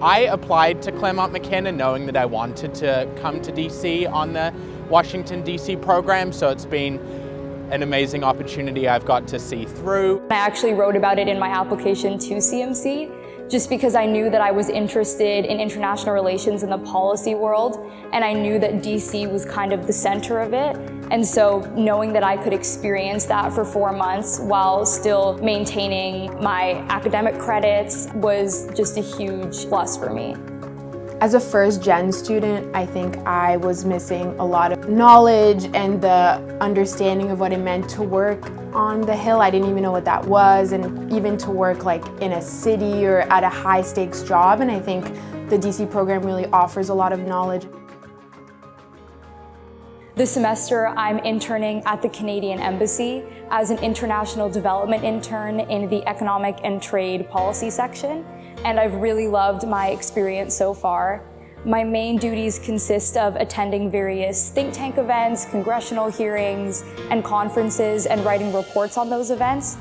I applied to Claremont McKenna knowing that I wanted to come to DC on the Washington DC program, so it's been an amazing opportunity I've got to see through. I actually wrote about it in my application to CMC just because I knew that I was interested in international relations in the policy world, and I knew that DC was kind of the center of it. And so knowing that I could experience that for 4 months while still maintaining my academic credits was just a huge plus for me. As a first-gen student, I think I was missing a lot of knowledge and the understanding of what it meant to work on the Hill. I didn't even know what that was, and even to work like in a city or at a high-stakes job. And I think the DC program really offers a lot of knowledge. This semester, I'm interning at the Canadian Embassy as an international development intern in the economic and trade policy section, and I've really loved my experience so far. My main duties consist of attending various think tank events, congressional hearings, and conferences, and writing reports on those events.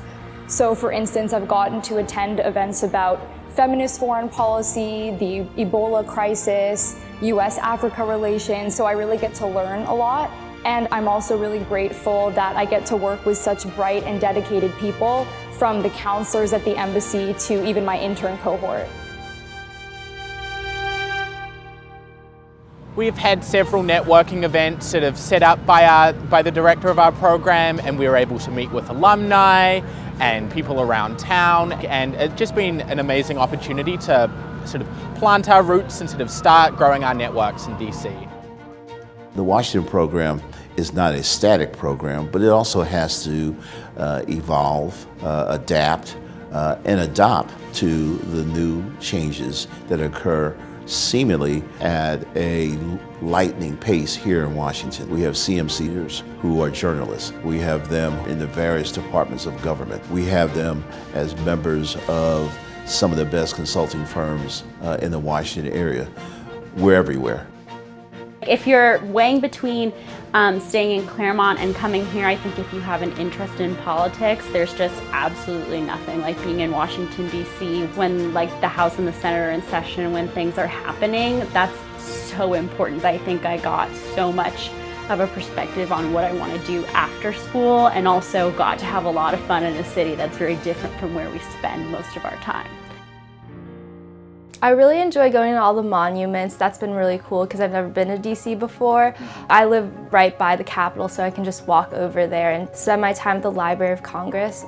So for instance, I've gotten to attend events about feminist foreign policy, the Ebola crisis, US-Africa relations, so I really get to learn a lot. And I'm also really grateful that I get to work with such bright and dedicated people, from the counselors at the embassy to even my intern cohort. We've had several networking events sort of set up by the director of our program, and we were able to meet with alumni and people around town, and it's just been an amazing opportunity to sort of plant our roots and sort of start growing our networks in DC. The Washington program is not a static program, but it also has to evolve, adapt, and adopt to the new changes that occur seemingly at a lightning pace here in Washington. We have CMCers who are journalists. We have them in the various departments of government. We have them as members of some of the best consulting firms in the Washington area. We're everywhere. If you're weighing between staying in Claremont and coming here, I think if you have an interest in politics, there's just absolutely nothing like being in Washington, D.C. when like the House and the Senate are in session, when things are happening. That's so important. I think I got so much of a perspective on what I want to do after school, and also got to have a lot of fun in a city that's very different from where we spend most of our time. I really enjoy going to all the monuments. That's been really cool because I've never been to DC before. I live right by the Capitol, so I can just walk over there and spend my time at the Library of Congress.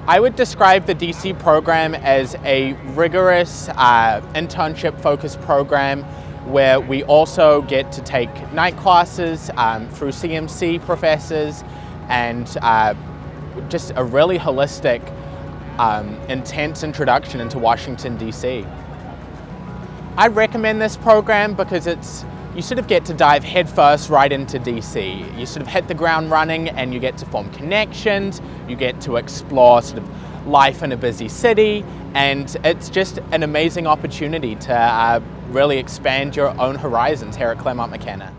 I would describe the DC program as a rigorous internship-focused program where we also get to take night classes through CMC professors, and just a really holistic intense introduction into Washington, DC. I recommend this program because you sort of get to dive headfirst right into DC. You sort of hit the ground running and you get to form connections, you get to explore sort of life in a busy city, and it's just an amazing opportunity to really expand your own horizons here at Claremont McKenna.